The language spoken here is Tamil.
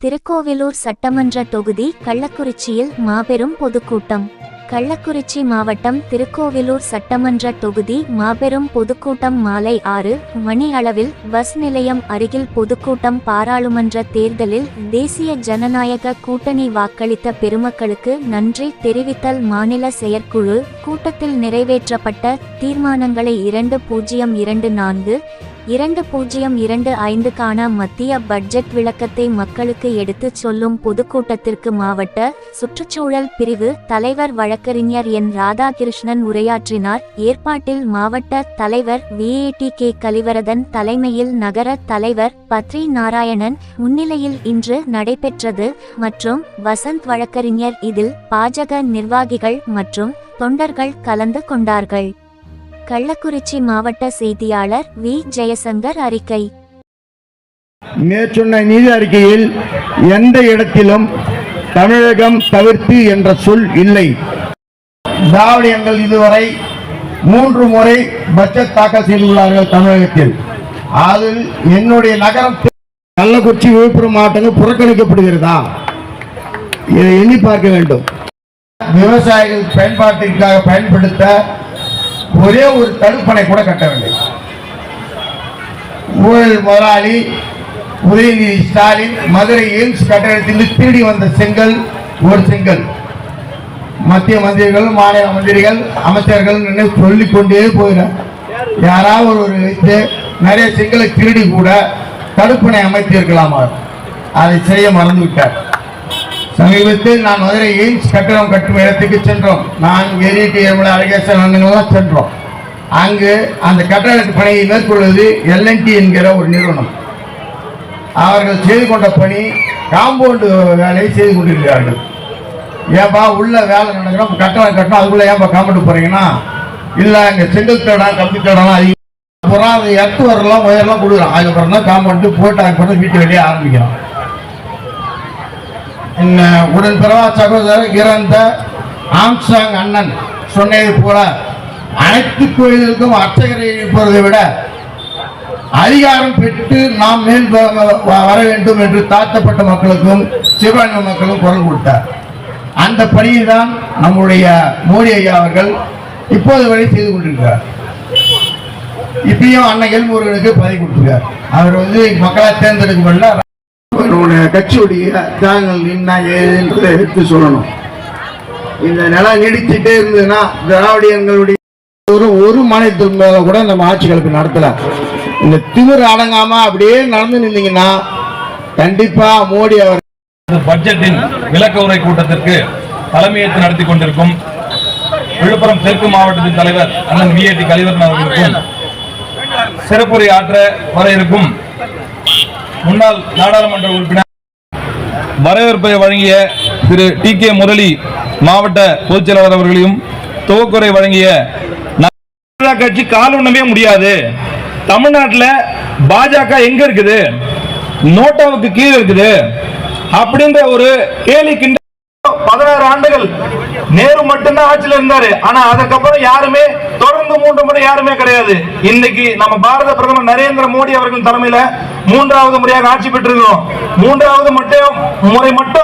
திருக்கோவிலூர் சட்டமன்ற தொகுதி கள்ளக்குறிச்சியில் மாபெரும் பொதுக்கூட்டம். கள்ளக்குறிச்சி மாவட்டம் திருக்கோவிலூர் சட்டமன்ற தொகுதி மாபெரும் பொதுக்கூட்டம் மாலை 6 மணி அளவில் பஸ் நிலையம் அருகில் பொதுக்கூட்டம். பாராளுமன்ற தேர்தலில் தேசிய ஜனநாயக கூட்டணி வாக்களித்த பெருமக்களுக்கு நன்றி தெரிவித்தல். மாநில செயற்குழு கூட்டத்தில் நிறைவேற்றப்பட்ட தீர்மானங்களை 2024 2025க்கான மத்திய பட்ஜெட் விளக்கத்தை மக்களுக்கு எடுத்துச் சொல்லும் பொதுக்கூட்டத்திற்கு மாவட்ட சுற்றுச்சூழல் பிரிவு தலைவர் வழக்கறிஞர் என். ராதாகிருஷ்ணன் உரையாற்றினார். ஏற்பாட்டில் மாவட்ட தலைவர் VATK கலிவரதன் தலைமையில் நகர தலைவர் பத்ரி நாராயணன் முன்னிலையில் இன்று நடைபெற்றது மற்றும் வசந்த் வழக்கறிஞர். இதில் பாஜக நிர்வாகிகள் மற்றும் தொண்டர்கள் கலந்து கொண்டார்கள். கள்ளக்குறிச்சி மாவட்ட செய்தியாளர் V. ஜெயசங்கர் அறிக்கை. மேற்சொன்ன நிதி அறிக்கையில் எந்த இடத்திலும் தமிழகம் தவிர்த்து என்ற சொல் இல்லை. திராவிடர்கள் இதுவரை 3 முறை பட்ஜெட் தாக்கல் செய்துள்ளார்கள் தமிழகத்தில். அதில் என்னுடைய நகரம் கள்ளக்குறிச்சி விழுப்புரம் மாவட்டங்கள் புறக்கணிக்கப்படுகிறதா? இதை எண்ணி பார்க்க வேண்டும். விவசாயிகள் பயன்பாட்டிற்காக பயன்படுத்த ஒரே ஒரு தடுப்பணை கூட கட்டவில்லை. ஊழல் முதலாளி உதயநிதி ஸ்டாலின் மதுரை எய்ம்ஸ் கட்டடத்தில் திருடி வந்த செங்கல் ஒரு செங்கல் மத்திய மந்திரிகள் மாநில மந்திரிகள் அமைச்சர்கள் சொல்லிக் கொண்டே போகிறார். யாராவது ஒரு வைத்து நிறைய செங்கலை திருடி கூட தடுப்பணை அமைத்திருக்கலாமா? அதை செய்ய மறந்துவிட்டார். சமீபத்தில் நான் மதுரை எய்ம்ஸ் கட்டடம் கட்டும் இடத்துக்கு சென்றோம். நான் அழகேசன் சென்றோம். அங்கு அந்த கட்டட பணியை மேற்கொள்வது L&T என்கிற ஒரு நிறுவனம். அவர்கள் செய்து கொண்ட பணி காம்பவுண்டு வேலையை செய்து கொண்டிருக்கிறார்கள். ஏன்பா உள்ள வேலை நடக்கிறோம், கட்டடம் கட்டணும், அதுக்குள்ள ஏன்பா காம்பவுண்டு போறீங்கன்னா, இல்லை இங்கே செங்கல் தடம் கம்பி தடம்லாம் அதிகம் அப்புறம் அது எட்டு வரலாம் உயரெல்லாம் கொடுக்குறோம். அதுக்கப்புறம் தான் காம்பவுண்டு போட்டு அதுக்கப்புறம் வீட்டு வேலையை ஆரம்பிக்கிறோம். உடன் பிறவா சகோதரர் இறந்த ஆம்சாங் அண்ணன் சொன்னது போல அனைத்து கோயில்களுக்கும் அர்ச்சகரை இருப்பதை விட அதிகாரம் பெற்று நாம் மேல் வர வேண்டும் என்று தாழ்த்தப்பட்ட மக்களுக்கும் சிறுபான்மை மக்களும் குரல் கொடுத்தார். அந்த பணியை தான் நம்முடைய மோடி ஐயா அவர்கள் இப்போது வரை செய்து கொண்டிருக்கிறார். இப்பயும் அண்ணன் எல்முருகனுக்கு பதவி கொடுத்திருக்கார். அவர் மக்களால் தேர்ந்தெடுக்கப்பட்ட கட்சியுடைய தியாகங்கள் என்ன ஏதுன்றதை எடுத்து சொல்லணும். இந்த நிலம் நீடிச்சுட்டே இருந்ததுன்னா திராவிடர்களுடைய ஒரு மாநிலத்தின் மேல கூட நம்ம ஆட்சி கலப்பு நடத்தல. இந்த திமிர் அடங்காம அப்படியே நடந்து நின்றீங்கன்னா கண்டிப்பா மோடி அவர் பட்ஜெட்டின் விளக்க உரை கூட்டத்திற்கு தலைமையேற்று நடத்தி கொண்டிருக்கும் விழுப்புரம் தெற்கு மாவட்டத்தின் தலைவர் அண்ணன் VAT கலிவரதன் அவர்களுக்கும் சிறப்புரை ஆற்ற வர இருக்கும் முன்னாள் நாடாளுமன்ற உறுப்பினர் வரவேற்பை வழங்கிய திரு TK முரளி மாவட்ட பொதுச் செயலாளர் அவர்களையும் துவக்குரை வழங்கிய கட்சி கால் ஒண்ணுமே முடியாது. தமிழ்நாட்டில் பாஜக எங்க இருக்குது? நோட்டாவுக்கு கீழே இருக்குது அப்படின்ற ஒரு கேலி கிண்ட 16 ஆண்டுகள் நேரு மட்டும்தான் ஆட்சியில் இருந்தாரு. ஆனா அதுக்கப்புறம் யாருமே தொடர்ந்து 3 முறை யாருமே கிடையாது. இன்னைக்கு நம்ம பாரத பிரதமர் நரேந்திர மோடி அவர்கள் தலைமையில 3வது முறையாக ஆட்சி பெற்றிருக்கிறோம். 3வது முறை மட்டும்